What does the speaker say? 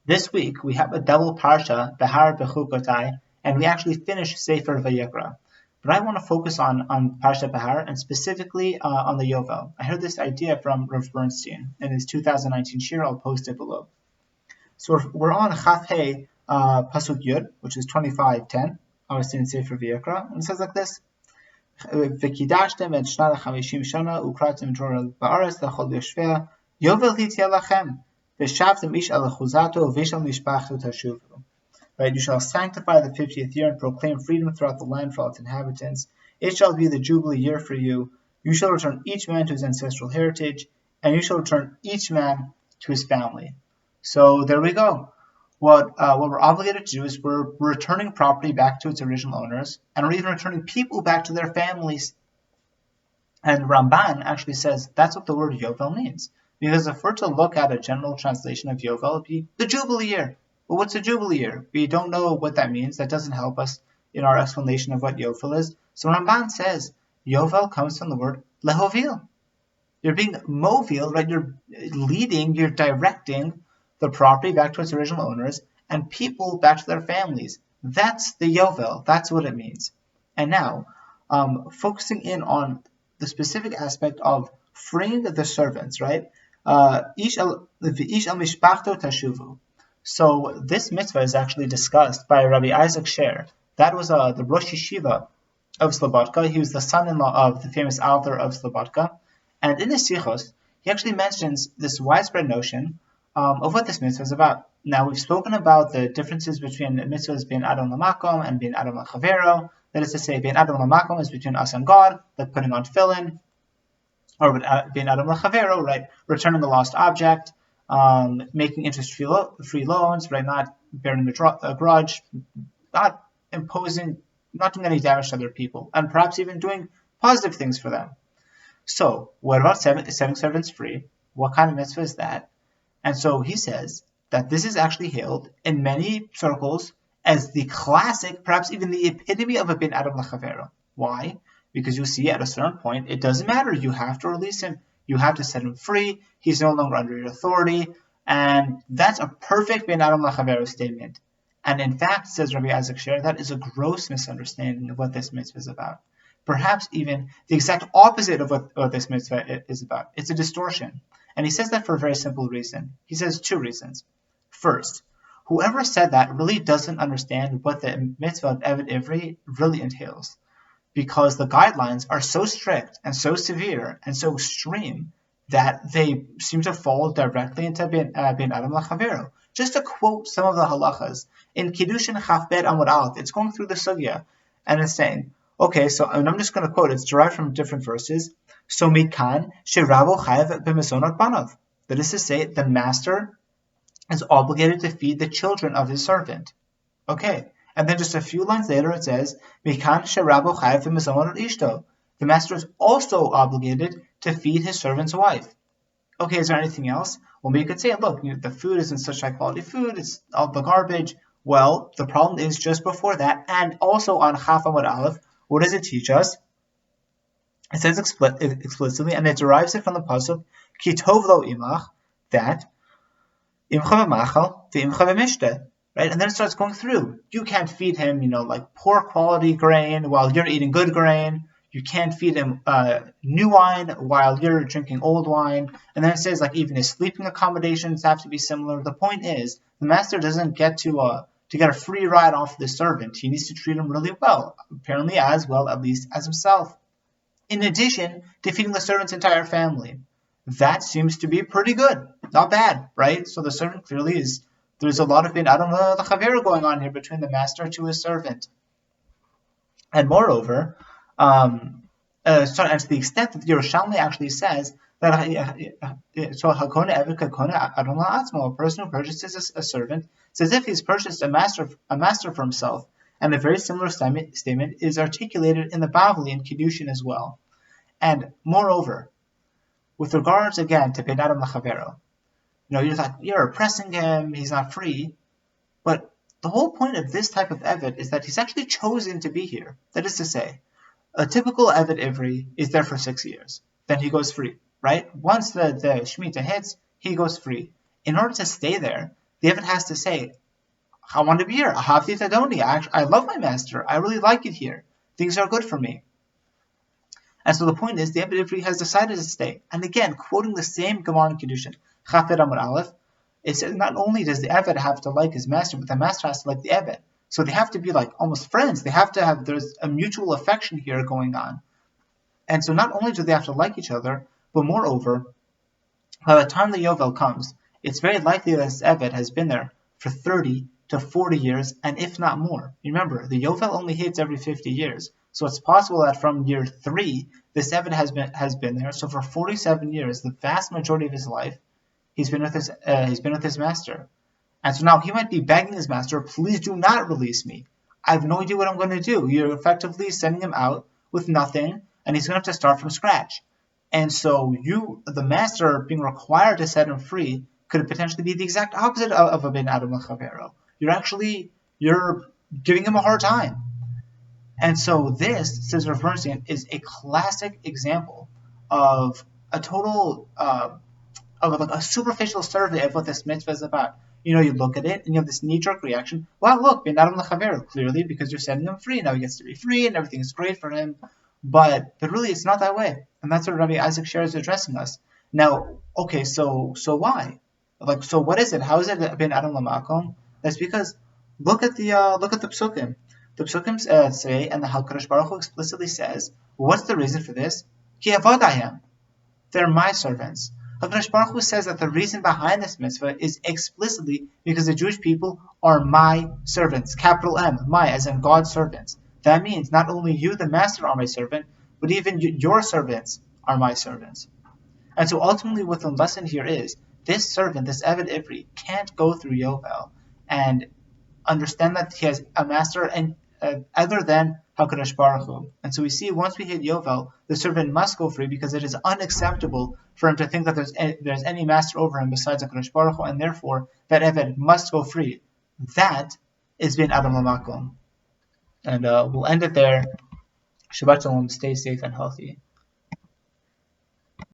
This week we have a double parsha, Behar Bechukotai, and we actually finish Sefer Vayikra. But I want to focus on Parsha Behar and specifically on the Yovel. I heard this idea from Rav Bernstein in his 2019 shir. I'll post it below. So we're on Chaf Hey Pasuk Yud, which is 25:10, obviously in Sefer Vayikra, and it says like this: V'kidashtem et shnat chamishim shana ukratem Torah ba'aretz lechol yoshvea Yovel hitia lachem v'shavtem ish al chuzato v'shal mishpachto tashuvu. Right, you shall sanctify the 50th year and proclaim freedom throughout the land for all its inhabitants. It shall be the Jubilee year for you. You shall return each man to his ancestral heritage, and you shall return each man to his family. So there we go. What we're obligated to do is we're returning property back to its original owners, and we're even returning people back to their families. And Ramban actually says that's what the word Yovel means. Because if we're to look at a general translation of Yovel, it would be the Jubilee year. Well, what's a Jubilee year? We don't know what that means. That doesn't help us in our explanation of what Yovel is. So Ramban says Yovel comes from the word lehovil. You're being movil, right? You're leading, you're directing the property back to its original owners and people back to their families. That's the Yovel. That's what it means. And now, focusing in on the specific aspect of freeing the servants, right? Ish al mishpachto tashuvu. So this mitzvah is actually discussed by Rabbi Isaac Sher. That was the Rosh Yeshiva of Slobodka. He was the son-in-law of the famous author of Slobodka. And in his sichos, he actually mentions this widespread notion of what this mitzvah is about. Now, we've spoken about the differences between mitzvahs being Adam Lamakom and being Adam Lachavero. That is to say, being Adam Lamakom is between us and God, like putting on tefillin, or being Adam Lachavero, right, returning the lost object, making interest-free loans, right, not bearing a grudge, not imposing, not doing any damage to other people, and perhaps even doing positive things for them. So, what about setting servants free? What kind of mitzvah is that? And so he says that this is actually hailed in many circles as the classic, perhaps even the epitome of a bin Adam Lachavero. Why? Because you see, at a certain point, it doesn't matter. You have to release him. You have to set him free. He's no longer under your authority. And that's a perfect bin Adam Lachavero statement. And in fact, says Rabbi Isaac Sher, that is a gross misunderstanding of what this mitzvah is about. Perhaps even the exact opposite of what this mitzvah is about. It's a distortion. And he says that for a very simple reason. He says two reasons. First, whoever said that really doesn't understand what the mitzvah of Evet Ivri really entails. Because the guidelines are so strict and so severe and so extreme that they seem to fall directly into bin Adam Lachavero. Just to quote some of the halachas, in Kiddushin Chafbed Amud Aleph, it's going through the sugya, and it's saying, okay, so and I'm just going to quote, it's derived from different verses. So mikan shirabo chayav b'mezonot banav. That is to say, the master is obligated to feed the children of his servant. Okay. And then just a few lines later it says, Mikan sherabo chayav b'mezonot ishto. The master is also obligated to feed his servant's wife. Okay, is there anything else? Well, we could say, look, the food isn't such high quality food, it's all the garbage. Well, the problem is just before that, and also on Chaf Amud Aleph, what does it teach us? It says explicitly, and it derives it from the pasuk, Ki tov lo imach, that imcha v'machal v'imcha v'mishteh. Right? And then it starts going through. You can't feed him, like poor quality grain while you're eating good grain. You can't feed him new wine while you're drinking old wine. And then it says, like, even his sleeping accommodations have to be similar. The point is, the master doesn't get to get a free ride off the servant. He needs to treat him really well, apparently as well, at least, as himself. In addition to feeding the servant's entire family. That seems to be pretty good. Not bad, right? So the servant clearly is... There's a lot of bin Adam Lachavero going on here between the master to his servant. And moreover, to the extent that Yerushalmi actually says that a person who purchases a servant, it's as if he's purchased a master for himself. And a very similar statement is articulated in the Bavli and Kiddushin as well. And moreover, with regards again to bin Adam Lachavero, you're like, you're oppressing him, he's not free. But the whole point of this type of Evet is that he's actually chosen to be here. That is to say, a typical Evet Ivri is there for 6 years. Then he goes free, right? Once the Shemitah hits, he goes free. In order to stay there, the Eved has to say, I want to be here. Ahavti Tadoni. I love my master. I really like it here. Things are good for me. And so the point is, the Eved Ivri has decided to stay. And again, quoting the same Gemara in Kiddushin, Chafed Amud Aleph, it says not only does the Eved have to like his master, but the master has to like the Eved. So they have to be like almost friends. They have to have, there's a mutual affection here going on. And so not only do they have to like each other, but moreover, by the time the Yovel comes, it's very likely that this Eved has been there for 30 to 40 years, and if not more. Remember, the Yovel only hits every 50 years. So it's possible that from year 3, this Eved has been there. So for 47 years, the vast majority of his life, he's been with his master. And so now he might be begging his master, please do not release me. I have no idea what I'm going to do. You're effectively sending him out with nothing, and he's going to have to start from scratch. And so you, the master, being required to set him free, could potentially be the exact opposite of a ben Adam l'chavero. You're giving him a hard time. And so this, says Rav Bernstein, is a classic example of a total, of like a superficial survey of what this mitzvah is about. You look at it and you have this knee-jerk reaction. Well, look, ben Adam l'chavero, clearly because you're setting him free. Now he gets to be free and everything is great for him. But really, it's not that way. And that's what Rabbi Isaac Sher is addressing us. Now, okay, so why? So what is it? How is it ben Adam l'makom? That's because look at the psukim. The psukim say, and the HaKadosh Baruch Hu explicitly says, what's the reason for this? Ki avodayim. They're my servants. HaKadosh Baruch Hu says that the reason behind this mitzvah is explicitly because the Jewish people are my servants. Capital M, my, as in God's servants. That means not only you, the master, are my servant, but even your servants are my servants. And so ultimately what the lesson here is, this servant, this Eved Ivri, can't go through Yovel and understand that he has a master and other than HaKadosh Baruch Hu. And so we see once we hit Yovel, the servant must go free because it is unacceptable for him to think that there's any master over him besides HaKadosh Baruch Hu, and therefore that Eved must go free. That is ben Adam l'makom. And we'll end it there. Shabbat Shalom. Stay safe and healthy.